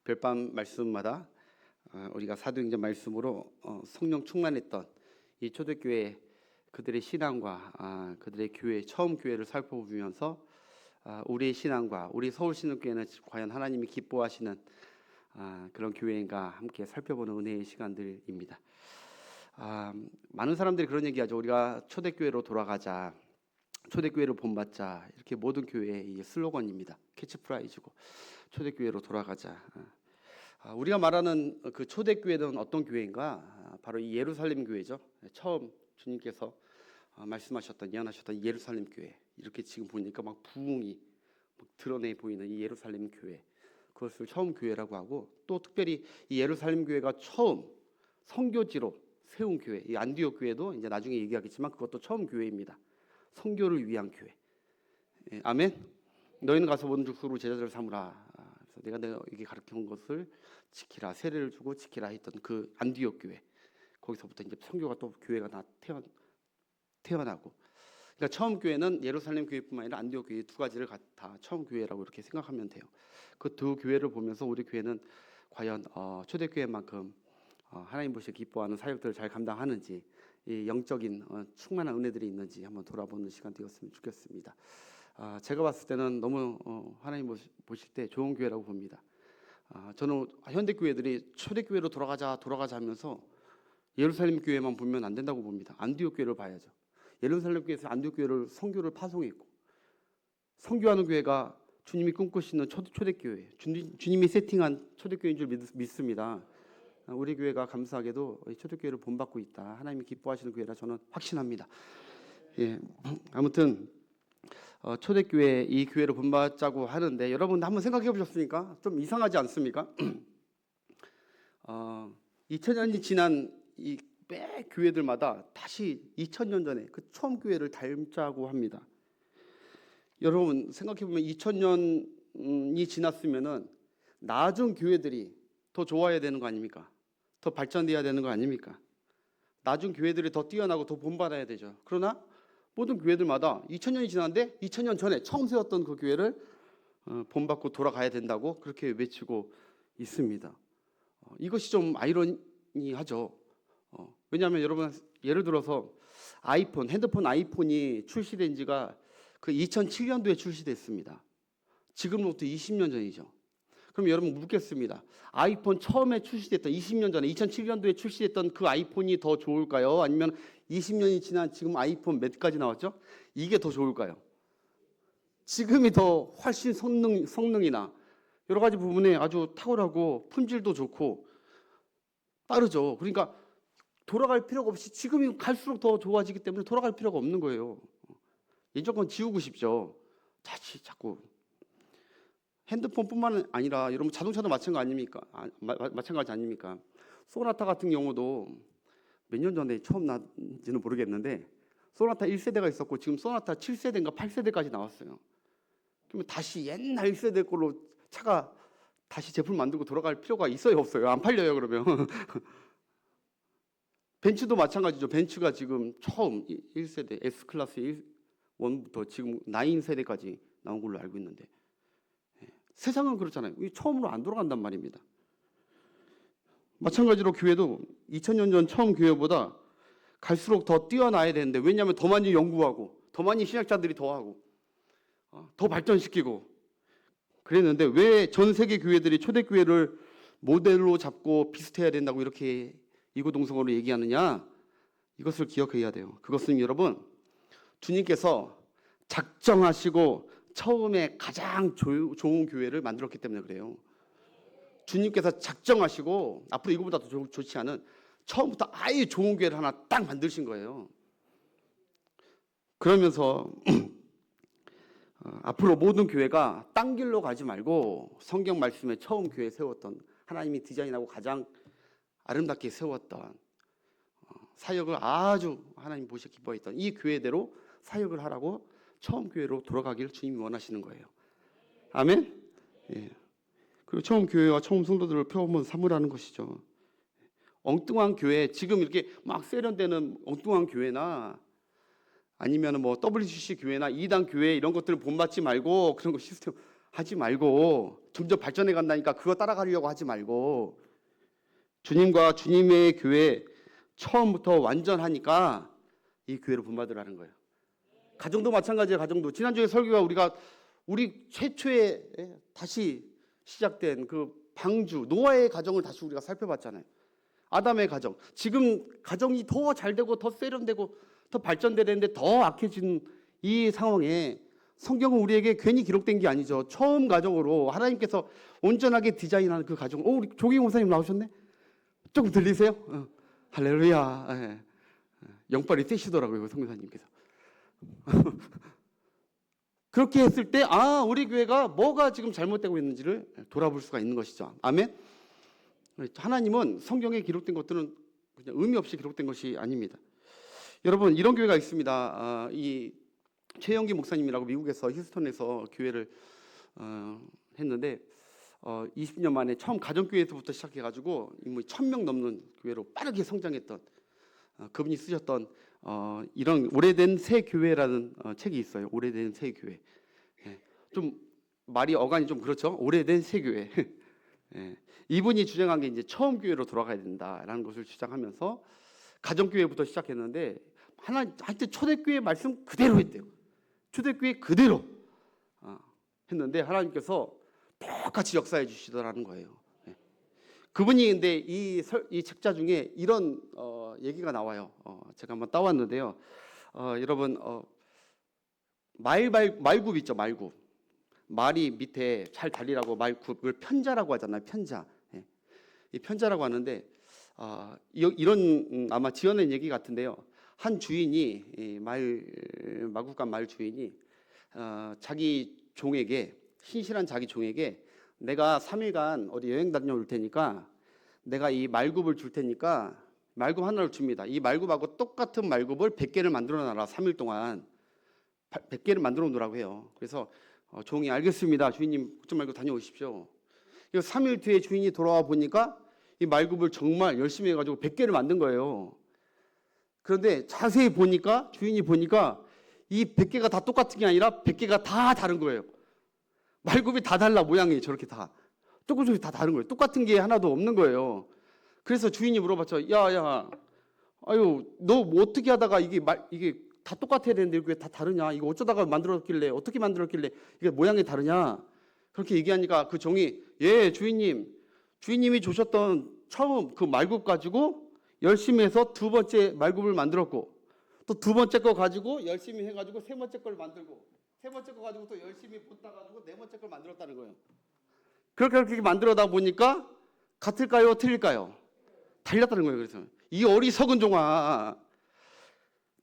별밤 말씀마다 우리가 사도행전 말씀으로 성령 충만했던 이 초대교회 그들의 신앙과 그들의 교회 처음 교회를 살펴보면서 우리의 신앙과 우리 서울신흥교회는 과연 하나님이 기뻐하시는 그런 교회인가 함께 살펴보는 은혜의 시간들입니다. 많은 사람들이 그런 얘기하죠. 우리가 초대교회로 돌아가자, 초대교회를 본받자, 이렇게 모든 교회의 슬로건입니다. 캐치프라이즈고 초대교회로 돌아가자. 우리가 말하는 그 초대교회는 어떤 교회인가? 바로 이 예루살렘 교회죠. 처음 주님께서 말씀하셨던, 예언하셨던 예루살렘 교회. 이렇게 지금 보니까 막 부흥이 막 드러내 보이는 이 예루살렘 교회, 그것을 처음 교회라고 하고, 또 특별히 이 예루살렘 교회가 처음 선교지로 세운 교회, 이 안디옥 교회도 이제 나중에 얘기하겠지만 그것도 처음 교회입니다. 선교를 위한 교회. 아멘. 너희는 가서 모든 족속으로 제자들을 삼으라. 그래서 내가 너에게 가르쳐온 것을 지키라, 세례를 주고 지키라 했던 그 안디옥 교회. 거기서부터 이제 선교가 또 교회가 태어나고. 그러니까 처음 교회는 예루살렘 교회뿐만 아니라 안디옥 교회 두 가지를 다 처음 교회라고 이렇게 생각하면 돼요. 그 두 교회를 보면서 우리 교회는 과연 초대교회만큼 하나님 보시기에 기뻐하는 사역들을 잘 감당하는지, 이 영적인 충만한 은혜들이 있는지 한번 돌아보는 시간 되었으면 좋겠습니다. 제가 봤을 때는 너무 하나님 보실 때 좋은 교회라고 봅니다. 저는 현대 교회들이 초대교회로 돌아가자 하면서 예루살렘 교회만 보면 안 된다고 봅니다. 안디옥 교회를 봐야죠. 예루살렘 교회에서 안디옥 교회를 선교를 파송했고, 선교하는 교회가 주님이 꿈꾸시는 초대교회, 주님이 세팅한 초대교회인 줄 믿습니다. 우리 교회가 감사하게도 초대교회를 본받고 있다, 하나님이 기뻐하시는 교회라 저는 확신합니다. 아무튼 초대교회, 이 교회를 본받자고 하는데, 여러분 한번 생각해 보셨습니까? 좀 이상하지 않습니까? 2000년이 지난 이 매 교회들마다 다시 2000년 전에 그 처음 교회를 닮자고 합니다. 여러분 생각해 보면 2000년이 지났으면은 나중 교회들이 더 좋아야 되는 거 아닙니까? 더 발전돼야 되는 거 아닙니까? 나중 교회들이 더 뛰어나고 더 본받아야 되죠. 그러나 모든 교회들마다 2000년이 지났는데 2000년 전에 처음 세웠던 그 교회를 본받고 돌아가야 된다고 그렇게 외치고 있습니다. 이것이 좀 아이러니하죠. 왜냐하면 여러분, 예를 들어서 핸드폰 아이폰이 출시된 지가 그 2007년도에 출시됐습니다. 지금부터 20년 전이죠. 그럼 여러분 묻겠습니다. 아이폰 처음에 출시됐던 20년 전에 2007년도에 출시됐던 그 아이폰이 더 좋을까요? 아니면 20년이 지난 지금 아이폰 몇 가지 나왔죠? 이게 더 좋을까요? 지금이 더 훨씬 성능이나 여러 가지 부분에 아주 탁월하고 품질도 좋고 빠르죠. 그러니까 돌아갈 필요가 없이 지금이 갈수록 더 좋아지기 때문에 돌아갈 필요가 없는 거예요. 예전 지우고 싶죠. 자꾸. 핸드폰뿐만 아니라 여러분 자동차도 마찬가지 아닙니까? 소나타 같은 경우도 몇 년 전에 처음 나온지는 모르겠는데, 소나타 1세대가 있었고 지금 소나타 7세대인가 8세대까지 나왔어요. 그러면 다시 옛날 1세대 걸로 차가 다시 제품 만들고 돌아갈 필요가 있어요, 없어요? 안 팔려요, 그러면. 벤츠도 마찬가지죠. 벤츠가 지금 처음 1세대 S클래스 1부터 지금 9세대까지 나온 걸로 알고 있는데, 세상은 그렇잖아요. 처음으로 안 돌아간단 말입니다. 마찬가지로 교회도 2000년 전 처음 교회보다 갈수록 더 뛰어나야 되는데, 왜냐하면 더 많이 연구하고 더 많이 신학자들이 더 하고 더 발전시키고 그랬는데, 왜 전 세계 교회들이 초대교회를 모델로 잡고 비슷해야 된다고 이렇게 이구동성으로 얘기하느냐? 이것을 기억해야 돼요. 그것은 여러분, 주님께서 작정하시고 처음에 가장 좋은 교회를 만들었기 때문에 그래요. 주님께서 작정하시고 앞으로 이거보다 더 좋지 않은 처음부터 아예 좋은 교회를 하나 딱 만드신 거예요. 그러면서 앞으로 모든 교회가 딴 길로 가지 말고 성경 말씀에 처음 교회 세웠던, 하나님이 디자인하고 가장 아름답게 세웠던 사역을 아주 하나님 보시 기뻐했던 이 교회대로 사역을 하라고 처음 교회로 돌아가기를 주님이 원하시는 거예요. 아멘. 그리고 처음 교회와 처음 성도들을 표본 삼으라는 것이죠. 엉뚱한 교회, 지금 이렇게 막 세련되는 엉뚱한 교회나 아니면 WCC 교회나 이단 교회 이런 것들을 본받지 말고 그런 거 시스템 하지 말고 점점 발전해 간다니까 그거 따라가려고 하지 말고 주님과 주님의 교회 처음부터 완전하니까 이 교회로 본받으라는 거예요. 가정도 마찬가지예요. 가정도 지난주에 설교가 우리 최초의 다시 시작된 그 방주 노아의 가정을 다시 우리가 살펴봤잖아요. 아담의 가정. 지금 가정이 더 잘되고 더 세련되고 더 발전되는데 더 악해진 이 상황에 성경은 우리에게 괜히 기록된 게 아니죠. 처음 가정으로 하나님께서 온전하게 디자인한 그 가정. 우리 조기용 목사님 나오셨네? 조금 들리세요? 할렐루야. 예. 영빨이 세시더라고요, 성교사님께서. 그렇게 했을 때, 우리 교회가 뭐가 지금 잘못되고 있는지를 돌아볼 수가 있는 것이죠. 아멘? 하나님은 성경에 기록된 것들은 그냥 의미 없이 기록된 것이 아닙니다. 여러분, 이런 교회가 있습니다. 이 최영기 목사님이라고 미국에서 휴스턴에서 교회를 했는데 20년 만에 처음 가정교회에서부터 시작해가지고 1,000명 넘는 교회로 빠르게 성장했던 그분이 쓰셨던 이런 오래된 새 교회라는 책이 있어요. 오래된 새 교회. 좀 말이 어간이 좀 그렇죠. 오래된 새 교회. 이분이 주장한 게 이제 처음 교회로 돌아가야 된다라는 것을 주장하면서 가정교회부터 시작했는데 하여튼 초대교회 말씀 그대로 했대요. 초대교회 그대로 했는데 하나님께서 똑같이 역사해 주시더라는 거예요. 그분이 근데 이 책자 중에 이런 얘기가 나와요. 제가 한번 따왔는데요. 여러분 말굽 있죠, 말굽. 말이 밑에 잘 달리라고 말굽을 편자라고 하잖아요. 편자. 이 편자라고 하는데 이런 아마 지어낸 얘기 같은데요. 한 주인이 마구간 말 주인이 자기 종에게 신실한 자기 종에게 내가 3일간 어디 여행 다녀올 테니까 내가 이 말굽을 줄 테니까 말굽 하나를 줍니다. 이 말굽하고 똑같은 말굽을 100개를 만들어 놔라. 3일 동안 100개를 만들어 놓으라고 해요. 그래서 종이 알겠습니다. 주인님 걱정 말고 다녀오십시오. 3일 뒤에 주인이 돌아와 보니까 이 말굽을 정말 열심히 해가지고 100개를 만든 거예요. 그런데 자세히 보니까 주인이 보니까 이 100개가 다 똑같은 게 아니라 100개가 다 다른 거예요. 말굽이 다 달라. 모양이 저렇게 다 조금씩 다 다른 거예요. 똑같은 게 하나도 없는 거예요. 그래서 주인이 물어봤죠. 야, 아유, 너 뭐 어떻게 하다가 이게 다 똑같아야 되는데 왜 다 다르냐? 이거 어쩌다가 만들었길래 어떻게 만들었길래 이게 모양이 다르냐? 그렇게 얘기하니까 그 종이 주인님이 주셨던 처음 그 말굽 가지고 열심히 해서 두 번째 말굽을 만들었고 또 두 번째 거 가지고 열심히 해가지고 세 번째 걸 만들고 세 번째 거 가지고 또 열심히 붓다 가지고 네 번째 걸 만들었다는 거예요. 그렇게 만들어다 보니까 같을까요? 틀릴까요? 달렸다는 거예요. 그래서 이 어리석은 종아,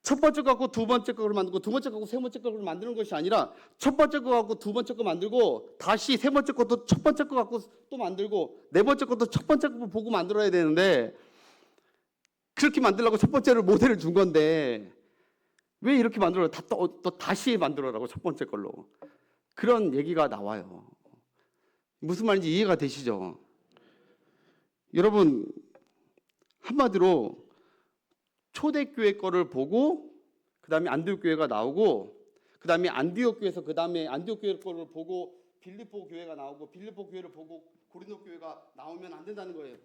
첫 번째 거 갖고 두 번째 거를 만들고 두 번째 거 갖고 세 번째 거를 만드는 것이 아니라 첫 번째 거 갖고 두 번째 거 만들고 다시 세 번째 것도 첫 번째 거 갖고 또 만들고 네 번째 것도 첫 번째 거 보고 만들어야 되는데 그렇게 만들려고 첫 번째를 모델을 준 건데 왜 이렇게 만들어요? 또 다시 만들어라고 첫 번째 걸로. 그런 얘기가 나와요. 무슨 말인지 이해가 되시죠? 여러분, 한마디로 초대교회 거를 보고 그 다음에 안디옥 교회가 나오고 그 다음에 안디옥 교회에서 그 다음에 안디옥 교회 거를 보고 빌립보 교회가 나오고 빌립보 교회를 보고 고린도 교회가 나오면 안 된다는 거예요.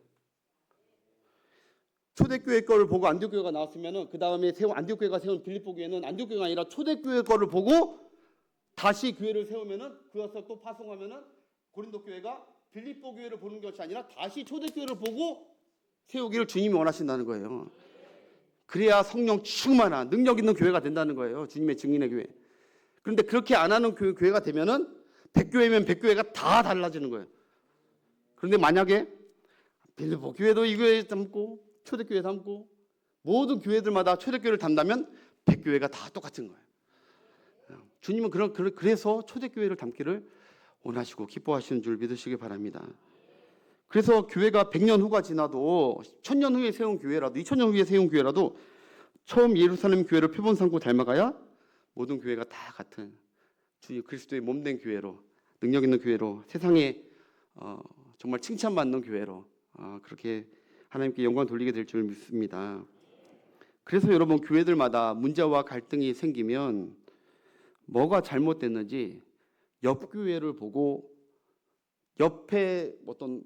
초대교회 거를 보고 안디옥 교회가 나왔으면은 그 다음에 안디옥 교회가 세운 빌립보 교회는 안디옥 교회가 아니라 초대교회 거를 보고 다시 교회를 세우면은 그것을 또 파송하면은 고린도 교회가 빌립보 교회를 보는 것이 아니라 다시 초대교회를 보고 세우기를 주님이 원하신다는 거예요. 그래야 성령 충만한 능력 있는 교회가 된다는 거예요. 주님의 증인의 교회. 그런데 그렇게 안 하는 교회가 되면은 100교회면 100교회가 다 달라지는 거예요. 그런데 만약에 빌립보 교회도 이 교회 담고 초대교회 담고 모든 교회들마다 초대교회를 담다면 100교회가 다 똑같은 거예요. 주님은 그래서 초대교회를 담기를 원하시고 기뻐하시는 줄 믿으시기 바랍니다. 그래서 교회가 100년 후가 지나도 1000년 후에 세운 교회라도 2000년 후에 세운 교회라도 처음 예루살렘 교회를 표본 삼고 닮아가야 모든 교회가 다 같은 주 그리스도의 몸된 교회로 능력 있는 교회로 세상에 정말 칭찬받는 교회로 그렇게 하나님께 영광 돌리게 될 줄 믿습니다. 그래서 여러분 교회들마다 문제와 갈등이 생기면 뭐가 잘못됐는지 옆 교회를 보고 옆에 어떤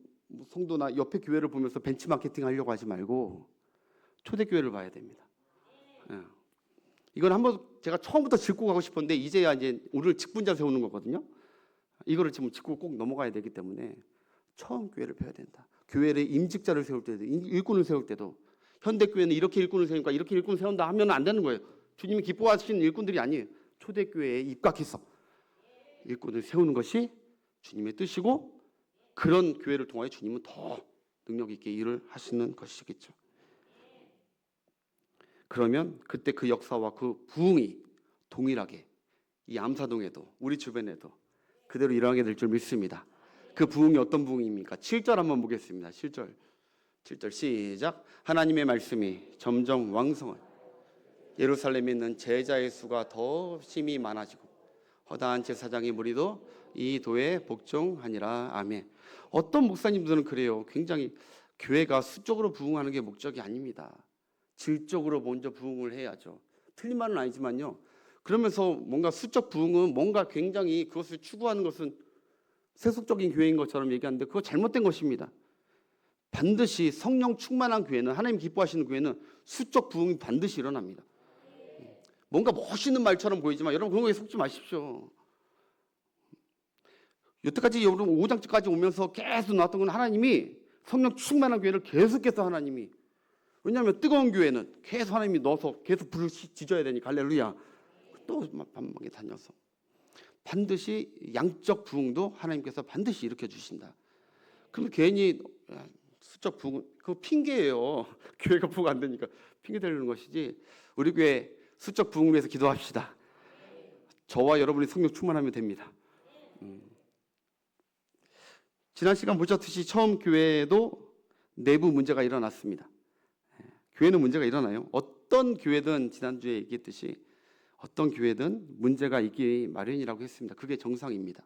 성도나 옆에 교회를 보면서 벤치마케팅 하려고 하지 말고 초대교회를 봐야 됩니다. 예. 이건 한번 제가 처음부터 짚고 가고 싶었는데 이제야 이제 오늘 직분자 세우는 거거든요. 이거를 지금 짚고 꼭 넘어가야 되기 때문에 처음 교회를 펴야 된다. 교회를 임직자를 세울 때도 일꾼을 세울 때도 현대교회는 이렇게 일꾼을 세우니까 이렇게 일꾼을 세운다 하면 안 되는 거예요. 주님이 기뻐하시는 일꾼들이 아니에요. 초대교회에 입각해서 일꾼을 세우는 것이 주님의 뜻이고 그런 교회를 통하여 주님은 더 능력 있게 일을 하시는 것이겠죠. 그러면 그때 그 역사와 그 부흥이 동일하게 이 암사동에도 우리 주변에도 그대로 일어나게 될 줄 믿습니다. 그 부흥이 어떤 부흥입니까? 7절 한번 보겠습니다. 7절 시작. 하나님의 말씀이 점점 왕성한 예루살렘에 있는 제자의 수가 더 심히 많아지고 허다한 제사장의 무리도 이 도에 복종하니라. 아멘. 어떤 목사님들은 그래요. 굉장히 교회가 수적으로 부흥하는 게 목적이 아닙니다. 질적으로 먼저 부흥을 해야죠. 틀린 말은 아니지만요. 그러면서 뭔가 수적 부흥은 뭔가 굉장히 그것을 추구하는 것은 세속적인 교회인 것처럼 얘기하는데 그거 잘못된 것입니다. 반드시 성령 충만한 교회는 하나님 기뻐하시는 교회는 수적 부흥이 반드시 일어납니다. 뭔가 멋있는 말처럼 보이지만 여러분 그런 거에 속지 마십시오. 여태까지 여러분 5장까지 오면서 계속 나왔던 건 하나님이 성령 충만한 교회를 계속해서 하나님이 왜냐하면 뜨거운 교회는 계속 하나님이 넣어서 계속 불을 지져야 되니 할렐루야. 또 반복에 다녀서 반드시 양적 부흥도 하나님께서 반드시 일으켜 주신다. 그럼 괜히 수적 부흥 그 핑계예요. 교회가 부흥 안 되니까 핑계 대는 것이지. 우리 교회 수적 부흥을 위해서 기도합시다. 저와 여러분이 성령 충만하면 됩니다. 지난 시간 보셨듯이 처음 교회도 내부 문제가 일어났습니다. 교회는 문제가 일어나요. 어떤 교회든 지난주에 얘기했듯이 어떤 교회든 문제가 있기 마련이라고 했습니다. 그게 정상입니다.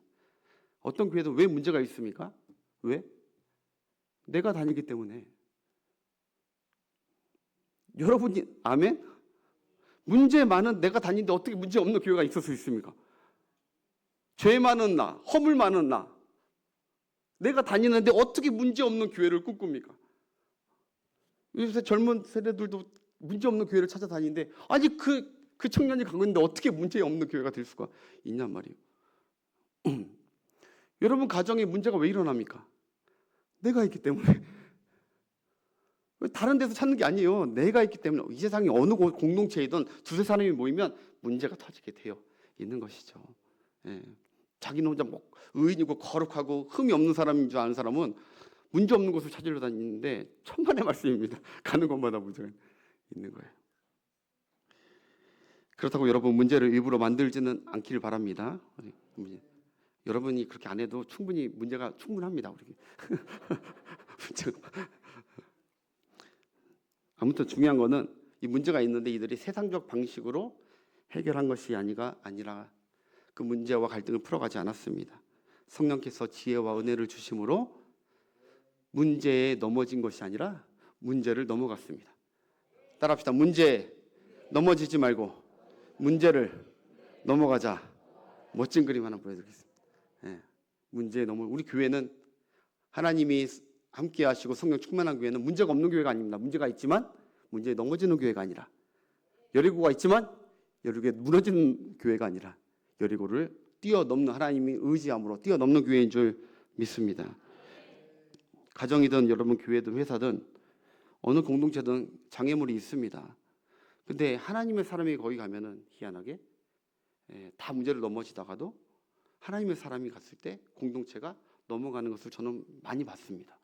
어떤 교회도 왜 문제가 있습니까? 왜? 내가 다니기 때문에. 여러분이 아멘? 문제 많은 내가 다니는데 어떻게 문제 없는 교회가 있을 수 있습니까? 죄 많은 나, 허물 많은 나, 내가 다니는데 어떻게 문제 없는 교회를 꿈꿉니까? 요새 젊은 세대들도 문제 없는 교회를 찾아다니는데 아니 그 청년이 가고 있는데 어떻게 문제 없는 교회가 될 수가 있냔 말이에요. 여러분 가정에 문제가 왜 일어납니까? 내가 있기 때문에. 다른 데서 찾는 게 아니에요. 내가 있기 때문에. 이 세상에 어느 공동체이든 두세 사람이 모이면 문제가 터지게 되어 있는 것이죠. 예. 자기는 혼자 뭐 의인이고 거룩하고 흠이 없는 사람인 줄 아는 사람은 문제 없는 곳을 찾으러 다니는데 천만의 말씀입니다. 가는 곳마다 문제가 있는 거예요. 그렇다고 여러분 문제를 일부러 만들지는 않기를 바랍니다. 여러분이 그렇게 안 해도 충분히 문제가 충분합니다. 우리 아무튼 중요한 거는 이 문제가 있는데 이들이 세상적 방식으로 해결한 것이 아니라 그 문제와 갈등을 풀어가지 않았습니다. 성령께서 지혜와 은혜를 주심으로 문제에 넘어진 것이 아니라 문제를 넘어갔습니다. 따라합시다. 문제에 넘어지지 말고 문제를 넘어가자. 멋진 그림 하나 보여드리겠습니다. 예, 문제에 우리 교회는 하나님이 함께 하시고 성령 충만한 교회는 문제가 없는 교회가 아닙니다. 문제가 있지만 문제에 넘어지는 교회가 아니라 여리고가 있지만 여리고에 무너지는 교회가 아니라 여리고를 뛰어넘는 하나님이 의지함으로 뛰어넘는 교회인 줄 믿습니다. 가정이든 여러분 교회든 회사든 어느 공동체든 장애물이 있습니다. 근데 하나님의 사람이 거기 가면은 희한하게 다 문제를 넘어지다가도 하나님의 사람이 갔을 때 공동체가 넘어가는 것을 저는 많이 봤습니다.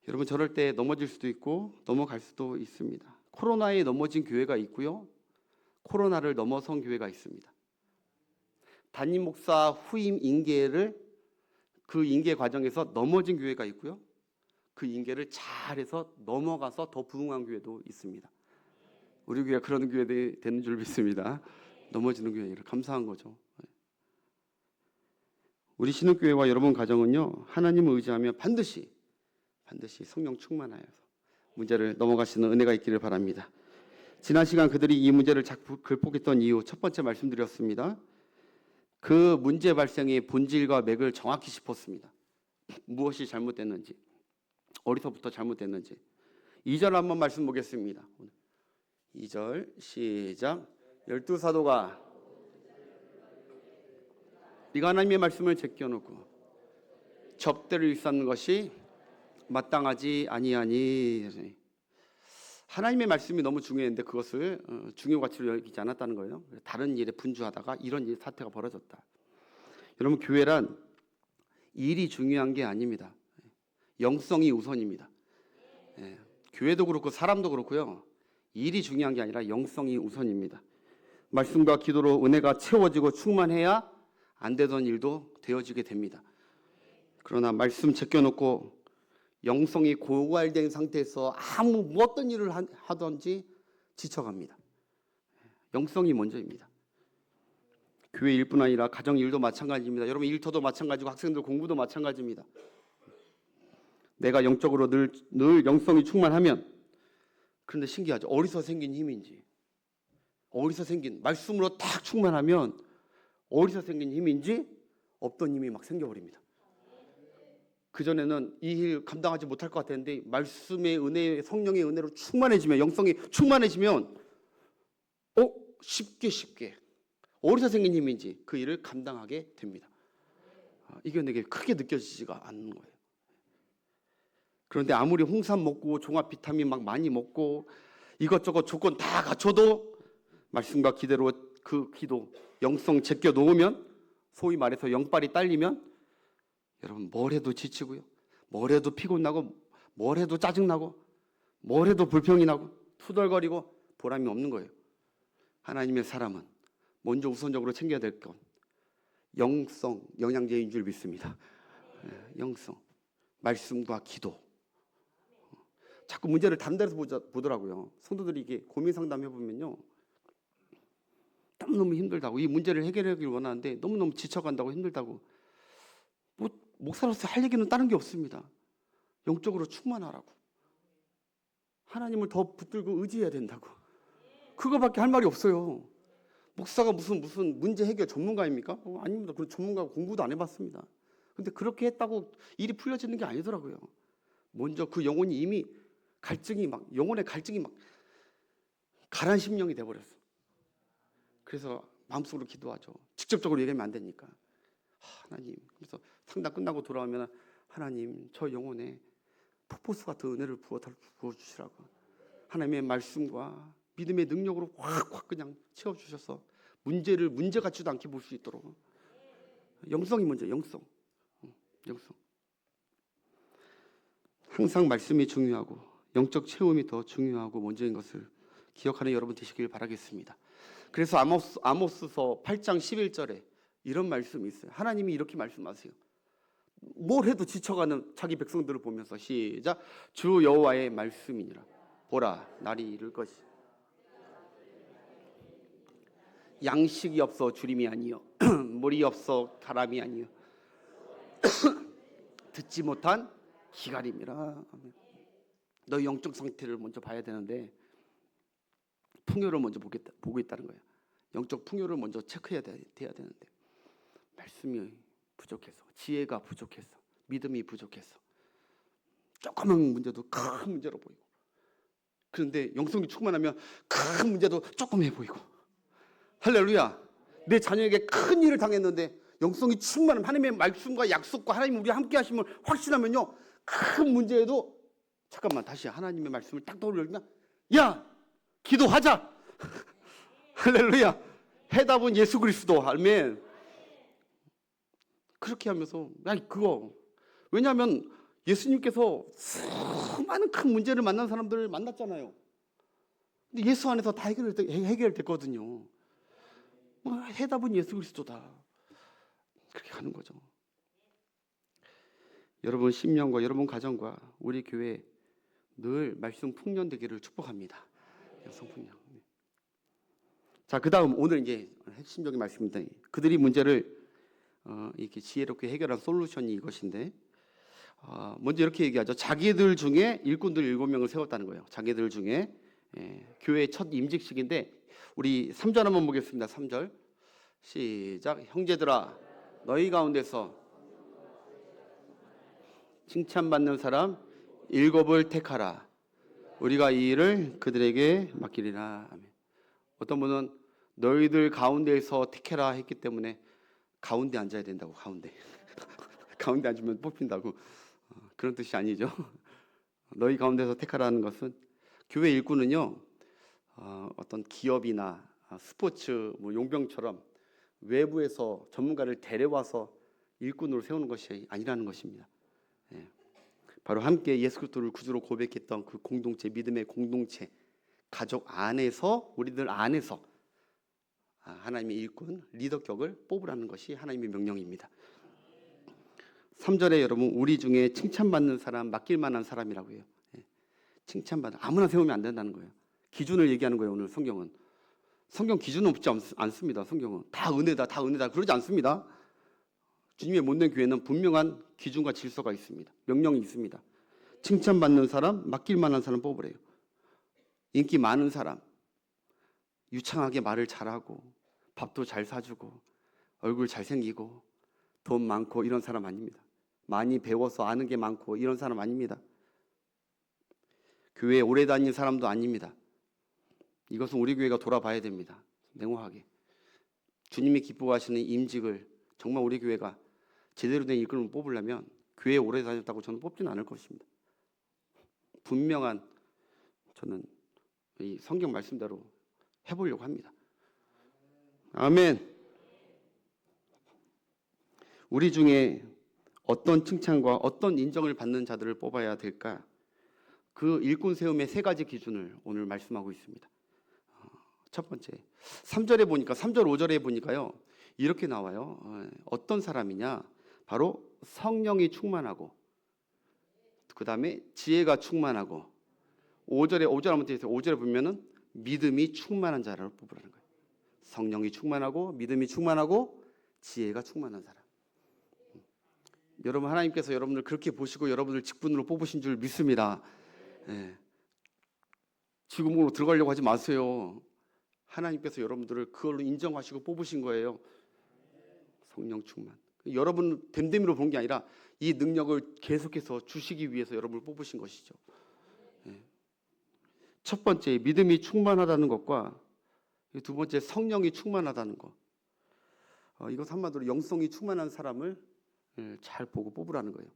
여러분 저럴 때 넘어질 수도 있고 넘어갈 수도 있습니다. 코로나에 넘어진 교회가 있고요. 코로나를 넘어선 교회가 있습니다. 담임 목사 후임 인계를 그 인계 과정에서 넘어진 교회가 있고요. 그 인계를 잘해서 넘어가서 더 부흥한 교회도 있습니다. 우리 교회가 그런 교회들이 되는 줄 믿습니다. 넘어지는 교회 감사한 거죠. 우리 신흥교회와 여러분 가정은요 하나님을 의지하며 반드시 성령 충만하여서 문제를 넘어가시는 은혜가 있기를 바랍니다. 지난 시간 그들이 이 문제를 극복했던 이유 첫 번째 말씀드렸습니다. 그 문제 발생의 본질과 맥을 정확히 짚었습니다. 무엇이 잘못됐는지, 어디서부터 잘못됐는지. 2절 한번 말씀 보겠습니다. 2절 시작. 12사도가 네가 하나님의 말씀을 제껴놓고 접대를 일삼는 것이 마땅하지 아니하니. 하나님의 말씀이 너무 중요했는데 그것을 중요 가치로 여기지 않았다는 거예요. 다른 일에 분주하다가 이런 일 사태가 벌어졌다. 여러분, 교회란 일이 중요한 게 아닙니다. 영성이 우선입니다. 교회도 그렇고 사람도 그렇고요. 일이 중요한 게 아니라 영성이 우선입니다. 말씀과 기도로 은혜가 채워지고 충만해야 안 되던 일도 되어지게 됩니다. 그러나 말씀 제껴놓고 영성이 고갈된 상태에서 어떤 일을 하든지 지쳐갑니다. 영성이 먼저입니다. 교회 일뿐 아니라 가정 일도 마찬가지입니다. 여러분, 일터도 마찬가지고 학생들 공부도 마찬가지입니다. 내가 영적으로 늘 영성이 충만하면, 그런데 신기하죠. 어디서 생긴 힘인지, 어디서 생긴 말씀으로 딱 충만하면 어디서 생긴 힘인지 없던 힘이 막 생겨버립니다. 그전에는 이 일 감당하지 못할 것 같았는데 말씀의 은혜, 성령의 은혜로 충만해지면, 영성이 충만해지면 쉽게 어디서 생긴 힘인지 그 일을 감당하게 됩니다. 이게 내게 크게 느껴지지가 않는 거예요. 그런데 아무리 홍삼 먹고 종합 비타민 막 많이 먹고 이것저것 조건 다 갖춰도 말씀과 기대로 그 기도, 영성 제껴 놓으면, 소위 말해서 영빨이 딸리면 여러분, 뭘 해도 지치고요, 뭘 해도 피곤나고, 뭘 해도 짜증나고, 뭘 해도 불평이 나고 투덜거리고 보람이 없는 거예요. 하나님의 사람은 먼저 우선적으로 챙겨야 될 건 영성, 영양제인 줄 믿습니다. 영성, 말씀과 기도. 자꾸 문제를 다른 데서 보더라고요. 성도들이 이게 고민 상담해보면요, 너무너무 힘들다고, 이 문제를 해결하길 원하는데 너무너무 지쳐간다고, 힘들다고. 목사로서 할 얘기는 다른 게 없습니다. 영적으로 충만하라고, 하나님을 더 붙들고 의지해야 된다고, 그거밖에 할 말이 없어요. 목사가 무슨 문제 해결 전문가입니까? 아닙니다. 그 전문가 공부도 안 해봤습니다. 근데 그렇게 했다고 일이 풀려지는 게 아니더라고요. 먼저 그 영혼이 이미 영혼의 갈증이 막 가란 심령이 돼버렸어. 그래서 마음속으로 기도하죠. 직접적으로 얘기하면 안 되니까. 하나님, 그래서 상담 끝나고 돌아오면, 하나님, 저 영혼에 폭포수 같은 은혜를 부어주시라고, 하나님의 말씀과 믿음의 능력으로 확 그냥 채워주셔서 문제 같지도 않게 볼 수 있도록. 영성이 먼저, 영성. 항상 말씀이 중요하고 영적 체험이 더 중요하고 먼저인 것을 기억하는 여러분 되시길 바라겠습니다. 그래서 아모스서 8장 11절에 이런 말씀이 있어요. 하나님이 이렇게 말씀하세요. 뭘 해도 지쳐가는 자기 백성들을 보면서 시작. 주 여호와의 말씀이니라. 보라, 날이 이를 것이. 양식이 없어 주림이 아니요 물이 없어 바람이 아니요 듣지 못한 기갈임이라. 너 영적 상태를 먼저 봐야 되는데 풍요를 먼저 보고 있다는 거예요. 영적 풍요를 먼저 체크해야 돼야 되는데 말씀이 부족해서, 지혜가 부족해서, 믿음이 부족해서 조그만 문제도 큰 문제로 보이고, 그런데 영성이 충만하면 큰 문제도 조그매 보이고. 할렐루야. 내 자녀에게 큰 일을 당했는데 영성이 충만한 하나님의 말씀과 약속과 하나님 우리 함께 하심을 확신하면요, 큰 문제에도 잠깐만 다시 하나님의 말씀을 딱 떠올리면, 야, 기도하자. 할렐루야. 해답은 예수 그리스도. 아멘. 그렇게 하면서, 왜냐하면 예수님께서 수많은 큰 문제를 만난 사람들을 만났잖아요. 근데 예수 안에서 다 해결됐거든요. 해답은 예수 그리스도다. 그렇게 가는 거죠. 여러분 심령과 여러분 가정과 우리 교회 늘 말씀 풍년되기를 축복합니다. 말씀 풍년. 자, 그 다음 오늘 이제 핵심적인 말씀입니다. 그들이 문제를 이렇게 지혜롭게 해결한 솔루션이 이것인데, 먼저 이렇게 얘기하죠. 자기들 중에 일꾼들 7명을 세웠다는 거예요. 자기들 중에 교회의 첫 임직식인데 우리 3절 한번 보겠습니다. 3절 시작. 형제들아 너희 가운데서 칭찬받는 사람 7을 택하라. 우리가 이 일을 그들에게 맡기리라. 아멘. 어떤 분은 너희들 가운데에서 택해라 했기 때문에 가운데 앉아야 된다고. 가운데 가운데 앉으면 뽑힌다고. 그런 뜻이 아니죠. 너희 가운데서 택하라는 것은 교회 일꾼은요, 어떤 기업이나 스포츠 용병처럼 외부에서 전문가를 데려와서 일꾼으로 세우는 것이 아니라는 것입니다. 바로 함께 예수 그리스도를 구주로 고백했던 그 공동체, 믿음의 공동체, 가족 안에서, 우리들 안에서 하나님의 일꾼, 리더격을 뽑으라는 것이 하나님의 명령입니다. 3절에 여러분, 우리 중에 칭찬받는 사람, 맡길 만한 사람이라고 해요. 칭찬받는, 아무나 세우면 안 된다는 거예요. 기준을 얘기하는 거예요. 오늘 성경은. 성경 기준은 없지 않습니다. 성경은 다 은혜다, 다 은혜다 그러지 않습니다. 주님의 못된 교회는 분명한 기준과 질서가 있습니다. 명령이 있습니다. 칭찬받는 사람, 맡길 만한 사람 뽑으래요. 인기 많은 사람, 유창하게 말을 잘하고 밥도 잘 사주고 얼굴 잘생기고 돈 많고 이런 사람 아닙니다. 많이 배워서 아는 게 많고 이런 사람 아닙니다. 교회에 오래 다닌 사람도 아닙니다. 이것은 우리 교회가 돌아봐야 됩니다. 냉혹하게. 주님이 기뻐하시는 임직을 정말 우리 교회가 제대로 된 일꾼을 뽑으려면 교회에 오래 다녔다고 저는 뽑지는 않을 것입니다. 분명한, 저는 이 성경 말씀대로 해보려고 합니다. 아멘. 우리 중에 어떤 칭찬과 어떤 인정을 받는 자들을 뽑아야 될까? 그 일꾼 세움의 3가지 기준을 오늘 말씀하고 있습니다. 첫 번째, 3절에 보니까, 3절 5절에 보니까요, 이렇게 나와요. 어떤 사람이냐? 바로 성령이 충만하고, 그 다음에 지혜가 충만하고, 5절 한번 떼주세요. 5절에 보면은 믿음이 충만한 자를 뽑으라는 거예요. 성령이 충만하고, 믿음이 충만하고, 지혜가 충만한 사람. 여러분, 하나님께서 여러분들 그렇게 보시고 여러분들 직분으로 뽑으신 줄 믿습니다. 지구문으로 들어가려고 하지 마세요. 하나님께서 여러분들을 그걸로 인정하시고 뽑으신 거예요. 성령 충만. 여러분 됨됨이로 본 게 아니라 이 능력을 계속해서 주시기 위해서 여러분을 뽑으신 것이죠. 첫 번째, 믿음이 충만하다는 것과 두 번째, 성령이 충만하다는 것. 이것 한마디로 영성이 충만한 사람을 잘 보고 뽑으라는 거예요.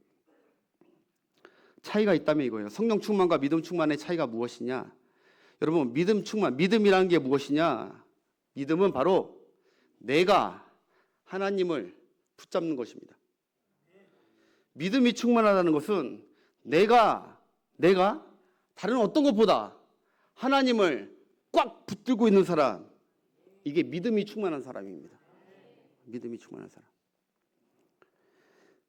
차이가 있다면 이거예요. 성령 충만과 믿음 충만의 차이가 무엇이냐? 여러분, 믿음 충만, 믿음이라는 게 무엇이냐? 믿음은 바로 내가 하나님을 붙잡는 것입니다. 믿음이 충만하다는 것은 내가 다른 어떤 것보다 하나님을 꽉 붙들고 있는 사람, 이게 믿음이 충만한 사람입니다. 믿음이 충만한 사람.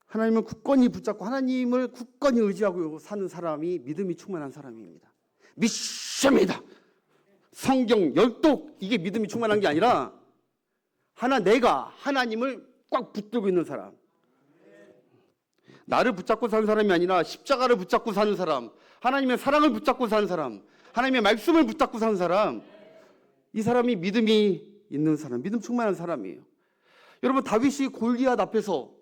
하나님을 굳건히 붙잡고 하나님을 굳건히 의지하고 사는 사람이 믿음이 충만한 사람입니다. 믿습니다. 성경 열독, 이게 믿음이 충만한 게 아니라 내가 하나님을 꽉 붙들고 있는 사람. 나를 붙잡고 사는 사람이 아니라 십자가를 붙잡고 사는 사람, 하나님의 사랑을 붙잡고 사는 사람, 하나님의 말씀을 붙잡고 사는 사람, 이 사람이 믿음이 있는 사람, 믿음 충만한 사람이에요. 여러분, 다윗이 골리앗 앞에서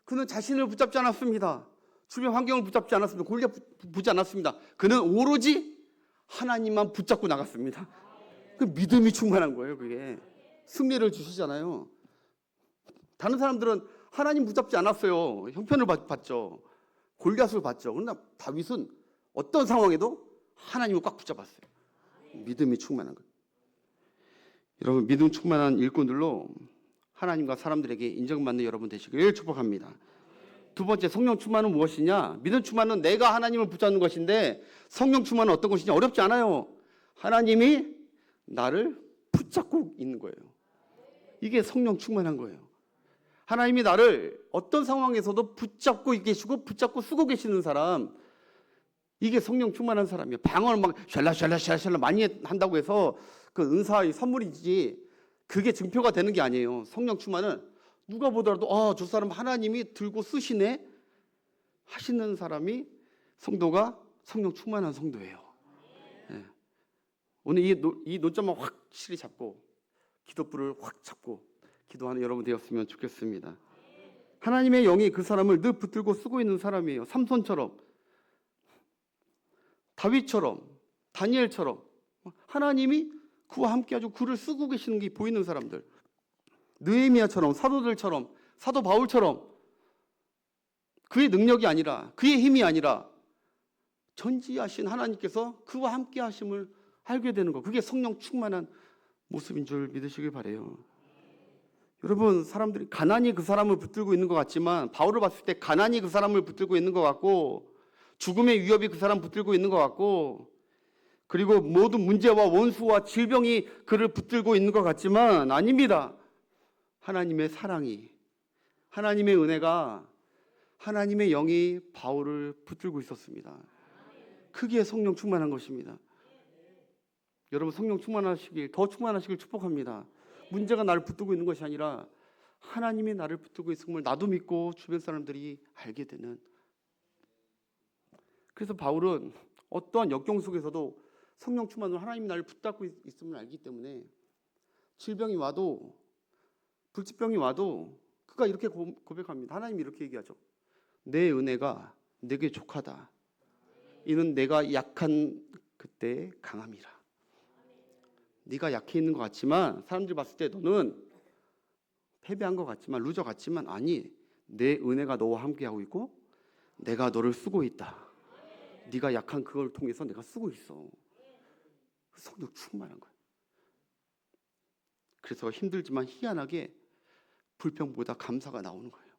그는 자신을 붙잡지 않았습니다. 주변 환경을 붙잡지 않았습니다. 골리앗 붙지 않았습니다. 그는 오로지 하나님만 붙잡고 나갔습니다. 그 믿음이 충만한 거예요. 그게 승리를 주시잖아요. 다른 사람들은 하나님 붙잡지 않았어요. 형편을 봤죠. 골리앗을 봤죠. 그러나 다윗은 어떤 상황에도 하나님을 꽉 붙잡았어요. 믿음이 충만한 거예요. 여러분, 믿음 충만한 일꾼들로 하나님과 사람들에게 인정받는 여러분 되시길 축복합니다. 두 번째, 성령 충만은 무엇이냐? 믿음 충만은 내가 하나님을 붙잡는 것인데, 성령 충만은 어떤 것이냐? 어렵지 않아요. 하나님이 나를 붙잡고 있는 거예요. 이게 성령 충만한 거예요. 하나님이 나를 어떤 상황에서도 붙잡고 계시고 붙잡고 쓰고 계시는 사람, 이게 성령 충만한 사람이에요. 방언을 막 샬라 많이 한다고 해서 그 은사의 선물이지 그게 증표가 되는 게 아니에요. 성령 충만은 누가 보더라도 저 사람 하나님이 들고 쓰시네 하시는 사람이 성도가 성령 충만한 성도예요. 네. 오늘 이 논점만 확실히 잡고 기도불을 확 잡고 기도하는 여러분 되었으면 좋겠습니다. 하나님의 영이 그 사람을 늘 붙들고 쓰고 있는 사람이에요. 삼손처럼, 다윗처럼, 다니엘처럼 하나님이 그와 함께 아주 그를 쓰고 계시는 게 보이는 사람들, 느헤미야처럼, 사도들처럼, 사도 바울처럼 그의 능력이 아니라, 그의 힘이 아니라 전지하신 하나님께서 그와 함께 하심을 알게 되는 것, 그게 성령 충만한 모습인 줄 믿으시길 바라요. 여러분, 사람들이 가난이 그 사람을 붙들고 있는 것 같지만, 바울을 봤을 때 가난이 그 사람을 붙들고 있는 것 같고, 죽음의 위협이 그 사람 붙들고 있는 것 같고, 그리고 모든 문제와 원수와 질병이 그를 붙들고 있는 것 같지만 아닙니다. 하나님의 사랑이, 하나님의 은혜가, 하나님의 영이 바울을 붙들고 있었습니다. 크기에 성령 충만한 것입니다. 여러분, 성령 충만하시길, 더 충만하시길 축복합니다. 문제가 나를 붙들고 있는 것이 아니라 하나님이 나를 붙들고 있음을 나도 믿고 주변 사람들이 알게 되는. 그래서 바울은 어떠한 역경 속에서도 성령 충만으로 하나님이 나를 붙잡고 있음을 알기 때문에 질병이 와도, 불치병이 와도 그가 이렇게 고백합니다. 하나님이 이렇게 얘기하죠. 내 은혜가 내게 족하다. 이는 내가 약한 그때 강함이라. 네가 약해 있는 것 같지만, 사람들이 봤을 때 너는 패배한 것 같지만, 루저 같지만, 아니, 내 은혜가 너와 함께하고 있고 내가 너를 쓰고 있다. 네가 약한 그걸 통해서 내가 쓰고 있어. 성령 충만한 거야. 그래서 힘들지만 희한하게 불평보다 감사가 나오는 거예요.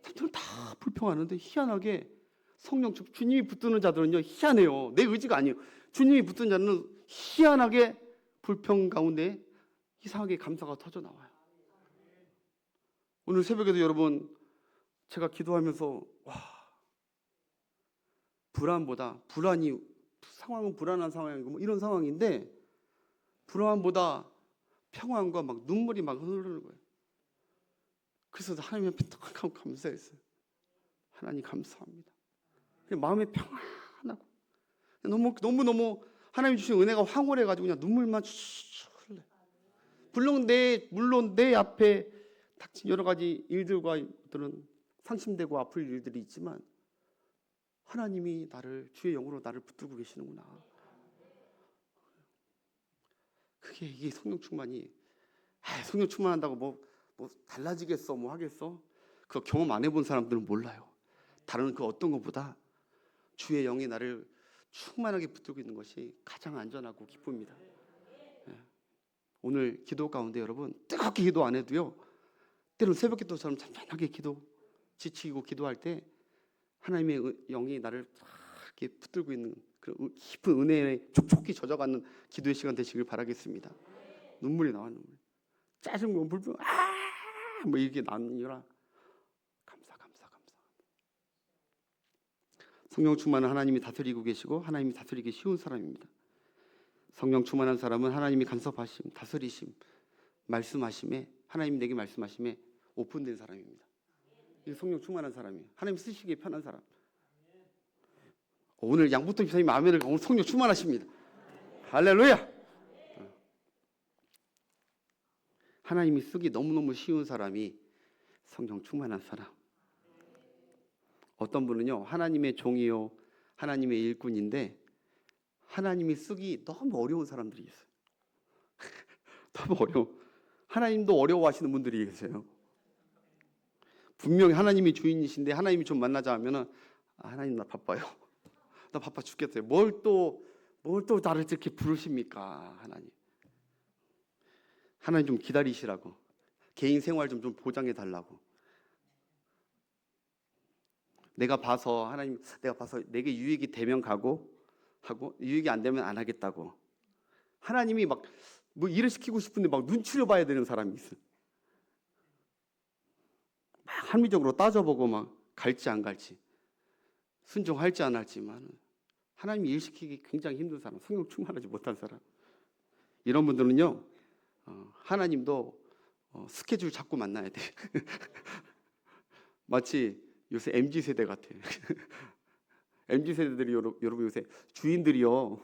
사람들은 다 불평하는데 희한하게 성령, 주님이 붙드는 자들은요, 희한해요. 내 의지가 아니에요. 주님이 붙든 자는 희한하게 불평 가운데 이상하게 감사가 터져 나와요. 오늘 새벽에도 여러분, 제가 기도하면서 불안보다, 상황은 불안한 상황이고 뭐 이런 상황인데, 불안보다 평안과 막 눈물이 막 흐르는 거예요. 그래서 하나님 앞에 딱 감사했어요. 하나님 감사합니다. 마음이 평안하고 너무 하나님 주신 은혜가 황홀해가지고 그냥 눈물만 흘러. 물론 내 앞에 닥친 여러 가지 일들과 어떤 상심되고 아플 일들이 있지만 하나님이 주의 영으로 나를 붙들고 계시는구나. 이게 성령 충만이, 성령 충만한다고 뭐 달라지겠어, 뭐 하겠어? 그거 경험 안 해본 사람들은 몰라요. 다른 그 어떤 것보다 주의 영이 나를 충만하게 붙들고 있는 것이 가장 안전하고 기쁩니다. 오늘 기도 가운데 여러분, 뜨겁게 기도 안 해도요, 때로는 새벽 기도처럼 잔잔하게 지치고 기도할 때 하나님의 영이 나를 이렇게 붙들고 있는 그 깊은 은혜에 촉촉히 젖어가는 기도의 시간 되시길 바라겠습니다. 눈물이 나와. 짜증과 불평, 뭐 이게 나느니라 감사. 성령 충만한 하나님이 다스리고 계시고 하나님이 다스리기 쉬운 사람입니다. 성령 충만한 사람은 하나님이 간섭하심, 다스리심, 말씀하심에, 하나님 내게 말씀하심에 오픈된 사람입니다. 이게 성령 충만한 사람이에요. 하나님 쓰시기에 편한 사람. 오늘 양부터 집사님 아멘을, 오늘 성령 충만하십니다. 할렐루야. 하나님이 쓰기 너무너무 쉬운 사람이 성령 충만한 사람. 어떤 분은요, 하나님의 종이요, 하나님의 일꾼인데 하나님이 쓰기 너무 어려운 사람들이 있어요. 너무 어려워. 하나님도 어려워하시는 분들이 계세요. 분명히 하나님이 주인이신데 하나님이 좀 만나자 하면은, 하나님 나 바빠요. 나 바빠 죽겠어요. 뭘 또 나를 이렇게 부르십니까? 하나님 좀 기다리시라고, 개인 생활 좀 보장해 달라고. 내가 봐서 내게 유익이 되면 하고 유익이 안 되면 안 하겠다고. 하나님이 막 뭐 일을 시키고 싶은데 막 눈치를 봐야 되는 사람이 있어요. 막 합리적으로 따져보고 막 갈지 안 갈지, 순종할지 안 할지만, 하나님이 일 시키기 굉장히 힘든 사람, 성령 충만하지 못한 사람, 이런 분들은요, 하나님도 스케줄 잡고 만나야 돼. 마치 요새 MZ세대 같아. MZ세대들이 여러분 요새 주인들이요,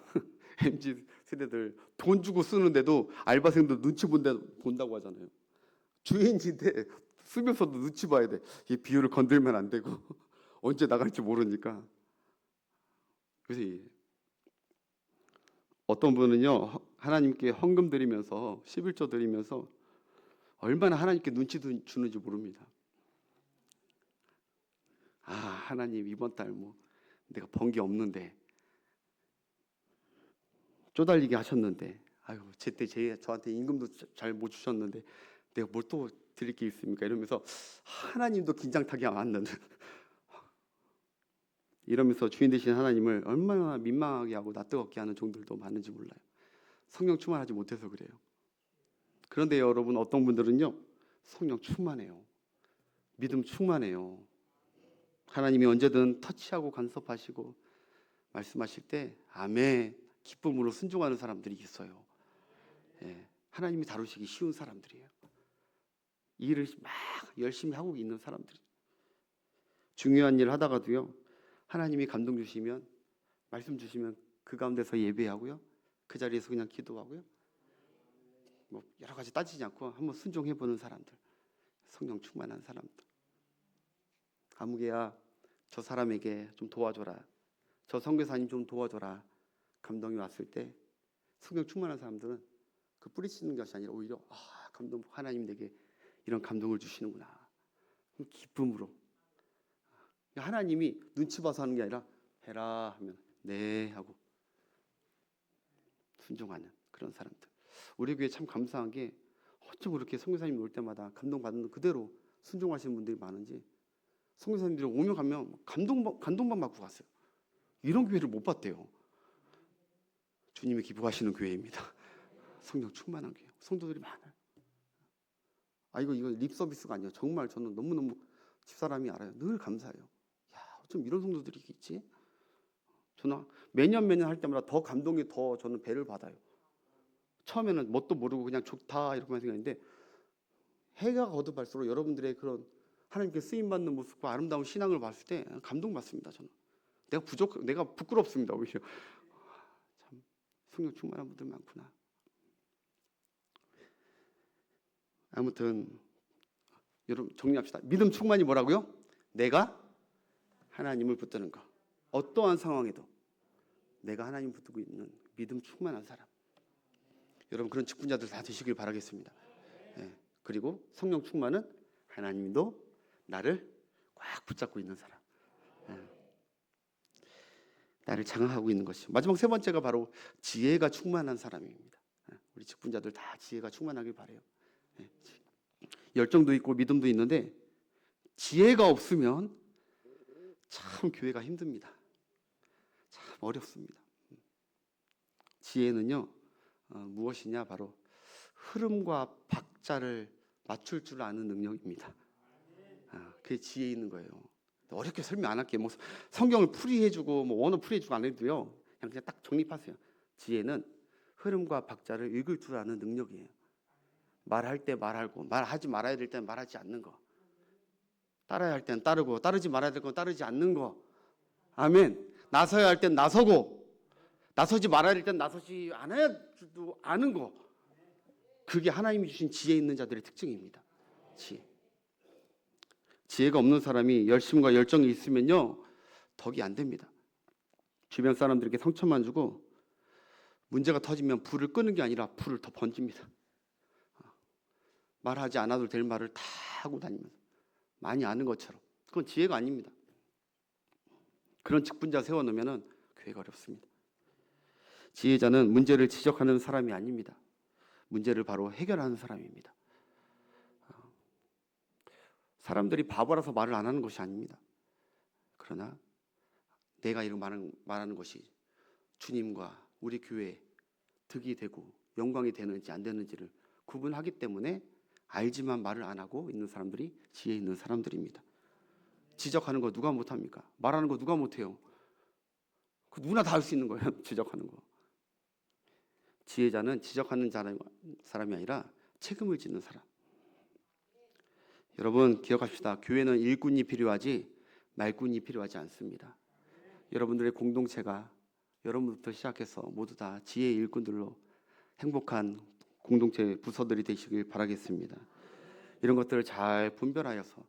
MZ 세대들 돈 주고 쓰는데도 알바생들 눈치 본다고 하잖아요. 주인인데 쓰면서도 눈치 봐야 돼. 이 비율을 건들면 안 되고 언제 나갈지 모르니까. 그래서 어떤 분은요, 하나님께 헌금 드리면서 11조 드리면서 얼마나 하나님께 눈치 주는지 모릅니다. 아, 하나님 이번 달 뭐 내가 번 게 없는데, 쪼달리게 하셨는데, 아유 제때 저한테 임금도 잘 못 주셨는데 내가 뭘 또 드릴 게 있습니까? 이러면서 하나님도 긴장타기 맞는 이러면서 주인 되신 하나님을 얼마나 민망하게 하고 낯뜨겁게 하는 종들도 많은지 몰라요. 성령 충만하지 못해서 그래요. 그런데 여러분, 어떤 분들은요, 성령 충만해요. 믿음 충만해요. 하나님이 언제든 터치하고 간섭하시고 말씀하실 때 아멘 기쁨으로 순종하는 사람들이 있어요. 예, 하나님이 다루시기 쉬운 사람들이에요. 이 일을 막 열심히 하고 있는 사람들이. 중요한 일 하다가도요, 하나님이 감동 주시면, 말씀 주시면 그 가운데서 예배하고요, 그 자리에서 그냥 기도하고요, 뭐 여러 가지 따지지 않고 한번 순종해보는 사람들, 성령 충만한 사람들. 아무개야 저 사람에게 좀 도와줘라, 저 선교사님 좀 도와줘라, 감동이 왔을 때 성령 충만한 사람들은 그 뿌리치는 것이 아니라 오히려 감동, 하나님 내게 이런 감동을 주시는구나, 기쁨으로. 하나님이 눈치 봐서 하는 게 아니라 해라 하면 네 하고 순종하는 그런 사람들. 우리 교회 참 감사한 게 어쩜 그렇게 선교사님 올 때마다 감동받는 그대로 순종하시는 분들이 많은지, 선교사님들이 오면 가면 감동만 받고 갔어요. 이런 교회를 못 봤대요. 주님이 기뻐하시는 교회입니다. 성령 충만한 교회, 성도들이 많아요. 이거 립 서비스가 아니에요. 정말 저는 너무너무 집사람이 알아요. 늘 감사해요. 야, 어쩜 이런 성도들이 있지? 저는 매년 할 때마다 더 감동이 더 저는 배를 받아요. 처음에는 뭣도 모르고 그냥 좋다 이렇게만 생각했는데, 해가 거듭할수록 여러분들의 그런 하나님께 쓰임받는 모습과 아름다운 신앙을 봤을 때 감동받습니다. 저는 내가 부끄럽습니다. 오히려 참 성령 충만한 분들 많구나. 아무튼 여러분 정리합시다. 믿음 충만이 뭐라고요? 내가 하나님을 붙드는 것. 어떠한 상황에도 내가 하나님 붙들고 있는 믿음 충만한 사람. 여러분 그런 직분자들 다 되시길 바라겠습니다. 예. 그리고 성령 충만은 하나님도 나를 꽉 붙잡고 있는 사람. 예. 나를 장악하고 있는 것이. 마지막 세 번째가 바로 지혜가 충만한 사람입니다. 예. 우리 직분자들 다 지혜가 충만하길 바라요. 예. 열정도 있고 믿음도 있는데 지혜가 없으면 참 교회가 힘듭니다. 참 어렵습니다. 지혜는요, 무엇이냐? 바로 흐름과 박자를 맞출 줄 아는 능력입니다. 그게 지혜 있는 거예요. 어렵게 설명 안 할게요. 뭐 성경을 풀이해주고 뭐 원어 풀이해주고 안 해도요, 그냥 딱 정립하세요. 지혜는 흐름과 박자를 읽을 줄 아는 능력이에요. 말할 때 말하고, 말하지 말아야 될 때는 말하지 않는 거, 따라야 할 때는 따르고, 따르지 말아야 될 건 따르지 않는 거. 아멘. 나서야 할 땐 나서고, 나서지 말아야 될 땐 나서지 않아야 아는 거. 그게 하나님이 주신 지혜 있는 자들의 특징입니다. 지혜가 없는 사람이 열심과 열정이 있으면요, 덕이 안 됩니다. 주변 사람들에게 상처만 주고 문제가 터지면 불을 끄는 게 아니라 불을 더 번집니다. 말하지 않아도 될 말을 다 하고 다니면서 많이 아는 것처럼. 그건 지혜가 아닙니다. 그런 직분자 세워놓으면 교회가 어렵습니다. 지혜자는 문제를 지적하는 사람이 아닙니다. 문제를 바로 해결하는 사람입니다. 사람들이 바보라서 말을 안 하는 것이 아닙니다. 그러나 내가 이런 말하는 것이 주님과 우리 교회에 득이 되고 영광이 되는지 안 되는지를 구분하기 때문에 알지만 말을 안 하고 있는 사람들이 지혜 있는 사람들입니다. 지적하는 거 누가 못합니까? 말하는 거 누가 못해요? 그 누구나 다 할 수 있는 거예요. 지적하는 거. 지혜자는 지적하는 사람이 아니라 책임을 짓는 사람. 여러분 기억합시다. 교회는 일꾼이 필요하지 말꾼이 필요하지 않습니다. 여러분들의 공동체가, 여러분부터 시작해서 모두 다 지혜의 일꾼들로 행복한 공동체 부서들이 되시길 바라겠습니다. 이런 것들을 잘 분별하여서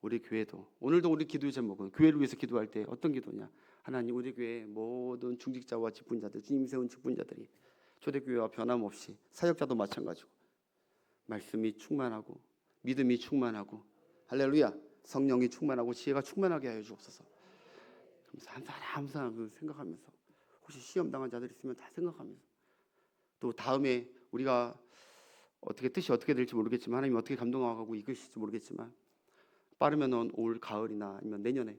우리 교회도, 오늘도 우리 기도의 제목은 교회를 위해서 기도할 때 어떤 기도냐, 하나님 우리 교회의 모든 중직자와 직분자들, 주님 세운 직분자들이 초대교회와 변함없이 사역자도 마찬가지고 말씀이 충만하고 믿음이 충만하고 할렐루야 성령이 충만하고 지혜가 충만하게 하여 주옵소서. 한 사람 한 사람 생각하면서 혹시 시험 당한 자들 있으면 다 생각하면서 또 다음에 우리가 어떻게 뜻이 어떻게 될지 모르겠지만 하나님 어떻게 감동하고 이끄실지 모르겠지만 빠르면 올 가을이나 아니면 내년에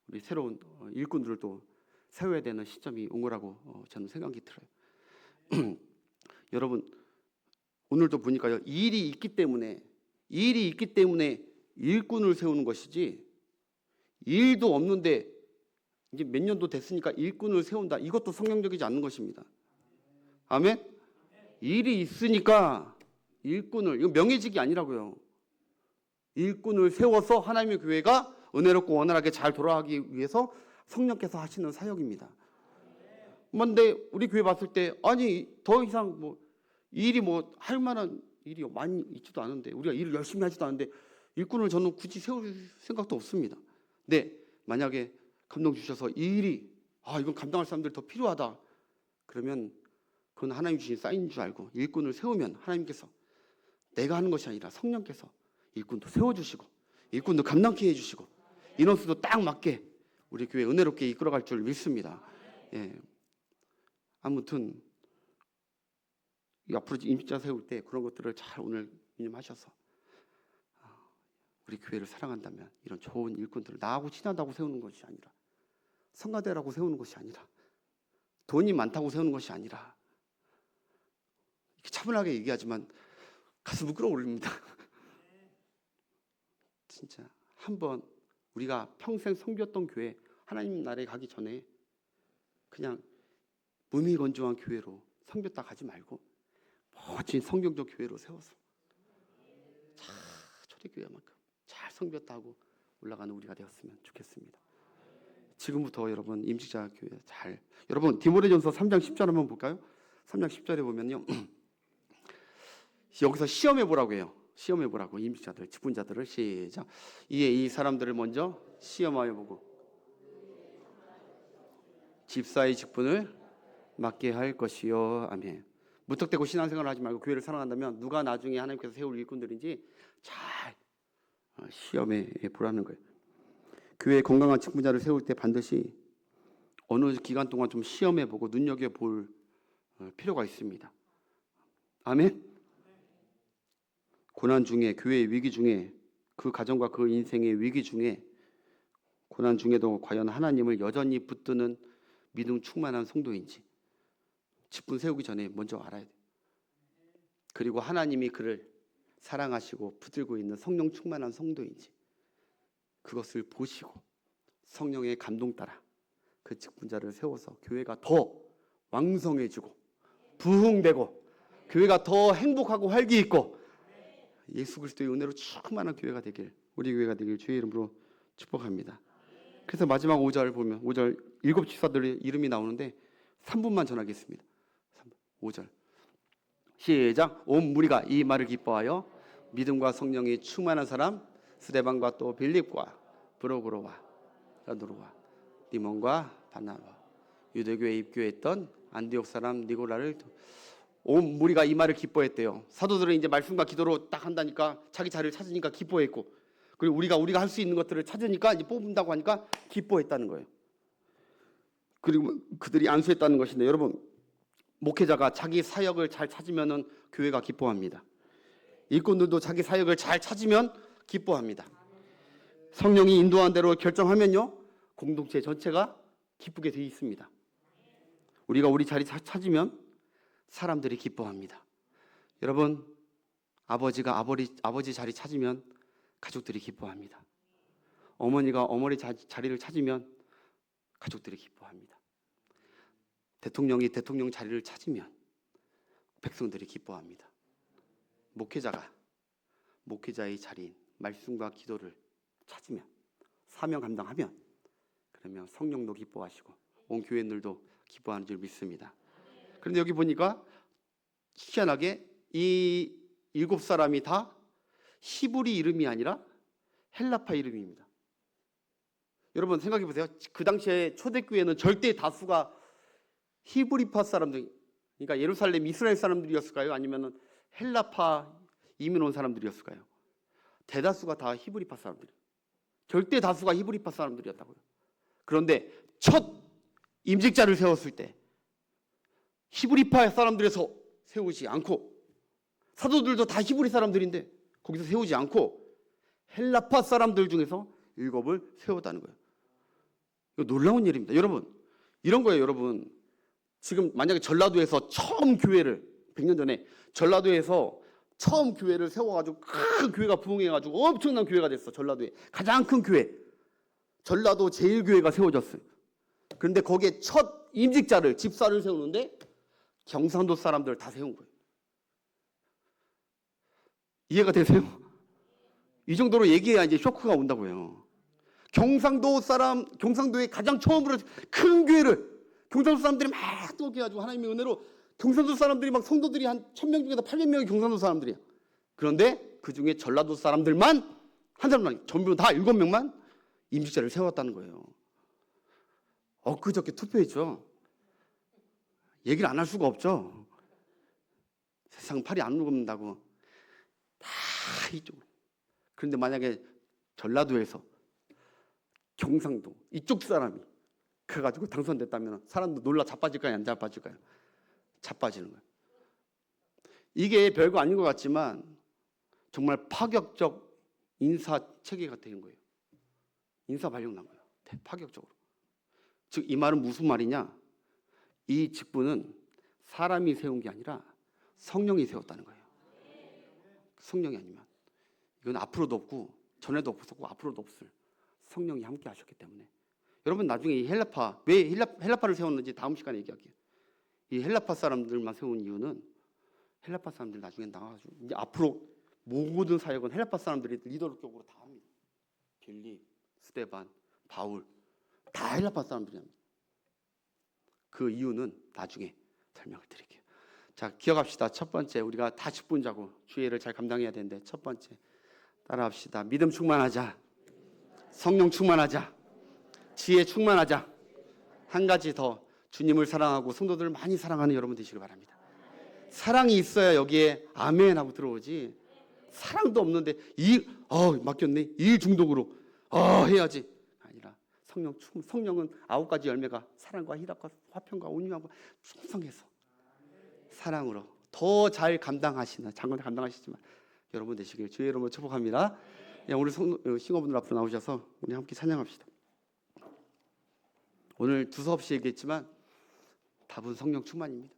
우리 새로운 일꾼들을 또 세워야 되는 시점이 온 거라고 저는 생각이 들어요. 여러분 오늘도 보니까요 일이 있기 때문에 일꾼을 세우는 것이지 일도 없는데 이제 몇 년도 됐으니까 일꾼을 세운다 이것도 성경적이지 않는 것입니다. 아멘. 일이 있으니까 일꾼을 이거 명예직이 아니라고요. 일꾼을 세워서 하나님의 교회가 은혜롭고 원활하게 잘 돌아가기 위해서 성령께서 하시는 사역입니다. 근데 우리 교회 봤을 때 아니 더 이상 뭐 일이 뭐 할 만한 일이 많이 있지도 않은데 우리가 일을 열심히 하지도 않은데 일꾼을 저는 굳이 세울 생각도 없습니다. 네, 만약에 감동 주셔서 이 일이 이건 감당할 사람들이 더 필요하다 그러면 그건 하나님 주신 사인인 줄 알고 일꾼을 세우면 하나님께서 내가 하는 것이 아니라 성령께서 일꾼도 세워주시고 일꾼도 감당케 해주시고 인원수도 딱 맞게 우리 교회 은혜롭게 이끌어갈 줄 믿습니다. 예. 아무튼 앞으로 임직자 세울 때 그런 것들을 잘 오늘 유념하셔서 우리 교회를 사랑한다면 이런 좋은 일꾼들을 나하고 친하다고 세우는 것이 아니라 성가대라고 세우는 것이 아니라 돈이 많다고 세우는 것이 아니라 이렇게 차분하게 얘기하지만 가슴을 끌어올립니다. 진짜 한번 우리가 평생 섬겼던 교회 하나님 나라에 가기 전에 그냥 무미건조한 교회로 섬겼다 가지 말고 멋진 성경적 교회로 세워서 초대교회만큼 잘 섬겼다 하고 올라가는 우리가 되었으면 좋겠습니다. 지금부터 여러분 임직자 교회 잘 여러분 디모데전서 3장 10절 한번 볼까요? 3장 10절에 보면요 여기서 시험해 보라고 해요. 시험해 보라고 임직자들, 직분자들을 시작. 이에 이 사람들을 먼저 시험하여 보고 집사의 직분을 맡게 할 것이요. 아멘. 무턱대고 신앙생활을 하지 말고 교회를 사랑한다면 누가 나중에 하나님께서 세울 일꾼들인지 잘 시험해 보라는 거예요. 교회에 건강한 직분자를 세울 때 반드시 어느 기간 동안 좀 시험해 보고 눈여겨 볼 필요가 있습니다. 아멘. 고난 중에 교회의 위기 중에 그 가정과 그 인생의 위기 중에 고난 중에도 과연 하나님을 여전히 붙드는 믿음 충만한 성도인지 직분 세우기 전에 먼저 알아야 돼요. 그리고 하나님이 그를 사랑하시고 붙들고 있는 성령 충만한 성도인지 그것을 보시고 성령의 감동 따라 그 직분자를 세워서 교회가 더 왕성해지고 부흥되고 교회가 더 행복하고 활기 있고 예수 그리스도의 은혜로 충만한 교회가 되길 우리 교회가 되길 주의 이름으로 축복합니다. 그래서 마지막 5절 보면 5절 7 집사들의 이름이 나오는데 3분만 전하겠습니다. 5절 시작. 온 무리가 이 말을 기뻐하여 믿음과 성령이 충만한 사람 스데반과 또 빌립과 브로그로와 야누르와 디몬과 바나바 유대교에 입교했던 안디옥 사람 니고라를 온 무리가 이 말을 기뻐했대요. 사도들은 이제 말씀과 기도로 딱 한다니까 자기 자리를 찾으니까 기뻐했고 그리고 우리가 할 수 있는 것들을 찾으니까 이제 뽑는다고 하니까 기뻐했다는 거예요. 그리고 그들이 안수했다는 것인데 여러분 목회자가 자기 사역을 잘 찾으면은 교회가 기뻐합니다. 일꾼들도 자기 사역을 잘 찾으면 기뻐합니다. 성령이 인도한 대로 결정하면요 공동체 전체가 기쁘게 되어 있습니다. 우리가 우리 자리 찾으면 사람들이 기뻐합니다. 여러분 아버지가 아버지 자리 찾으면 가족들이 기뻐합니다. 어머니가 어머니 자리를 찾으면 가족들이 기뻐합니다. 대통령이 대통령 자리를 찾으면 백성들이 기뻐합니다. 목회자가 목회자의 자리인 말씀과 기도를 찾으면 사명 감당하면 그러면 성령도 기뻐하시고 온 교회들도 기뻐하는 줄 믿습니다. 그런데 여기 보니까 희한하게 이 7사람이 다 히브리 이름이 아니라 헬라파 이름입니다. 여러분 생각해 보세요. 그 당시에 초대교회는 절대 다수가 히브리파 사람들, 그러니까 예루살렘 이스라엘 사람들이었을까요? 아니면 헬라파 이민 온 사람들이었을까요? 대다수가 다 히브리파 사람들이에요. 절대 다수가 히브리파 사람들이었다고요. 그런데 첫 임직자를 세웠을 때 히브리파 사람들에서 세우지 않고, 사도들도 다 히브리 사람들인데 거기서 세우지 않고 헬라파 사람들 중에서 7을 세웠다는 거예요. 이거 놀라운 일입니다. 여러분, 이런 거예요. 여러분, 지금 만약에 전라도에서 처음 교회를 100년 전에 전라도에서 처음 교회를 세워가지고 큰 교회가 부흥해가지고 엄청난 교회가 됐어. 전라도에 가장 큰 교회, 전라도 제일교회가 세워졌어요. 그런데 거기에 첫 임직자를, 집사를 세우는데 경상도 사람들을 다 세운 거예요. 이해가 되세요? 이 정도로 얘기해야 이제 쇼크가 온다고요. 경상도 사람, 경상도에 가장 처음으로 큰 교회를 경상도 사람들이 막 떠오게가지고 하나님의 은혜로 경상도 사람들이 막 성도들이 한 1000명 중에서 800명이 경상도 사람들이야. 그런데 그 중에 전라도 사람들만 한 사람만, 전부 다 7명만 임직자를 세웠다는 거예요. 엊그저께 투표했죠. 얘기를 안 할 수가 없죠. 세상 팔이 안 녹는다고 다 이쪽으로. 그런데 만약에 전라도에서 경상도 이쪽 사람이 그래가지고 당선됐다면 사람도 놀라 자빠질까요? 안 자빠질까요? 자빠지는 거예요. 이게 별거 아닌 것 같지만 정말 파격적 인사 체계가 되는 거예요. 인사 발령 난 거예요. 파격적으로. 즉 이 말은 무슨 말이냐? 이 직분은 사람이 세운 게 아니라 성령이 세웠다는 거예요. 성령이 아니면 이건 앞으로도 없고 전에도 없었고 앞으로도 없을 성령이 함께 하셨기 때문에. 여러분 나중에 이 헬라파, 왜 헬라파를 세웠는지 다음 시간에 얘기할게요. 이 헬라파 사람들만 세운 이유는 헬라파 사람들 나중에 나와가지고 이제 앞으로 모든 사역은 헬라파 사람들이 리더격으로 다 합니다. 빌립, 스데반, 바울 다 헬라파 사람들이 합니다. 그 이유는 나중에 설명을 드릴게요. 자, 기억합시다. 첫 번째, 우리가 다 직분자고 주의를 잘 감당해야 되는데, 첫 번째 따라합시다. 믿음 충만하자, 성령 충만하자, 지혜 충만하자. 한 가지 더, 주님을 사랑하고 성도들을 많이 사랑하는 여러분 되시길 바랍니다. 사랑이 있어야 여기에 아멘 하고 들어오지, 사랑도 없는데 맡겼네, 일 중독으로 해야지 아니라 성령은 9가지 열매가 사랑과 희락과 화평과 온유함과 충성해서 사랑으로 더 잘 감당하시는, 장관 감당하시지만 여러분 되시길 주의 이름으로 축복합니다. 오늘 싱어분들 앞으로 나오셔서 우리 함께 찬양합시다. 오늘 두서없이 얘기했지만 답은 성령 충만입니다.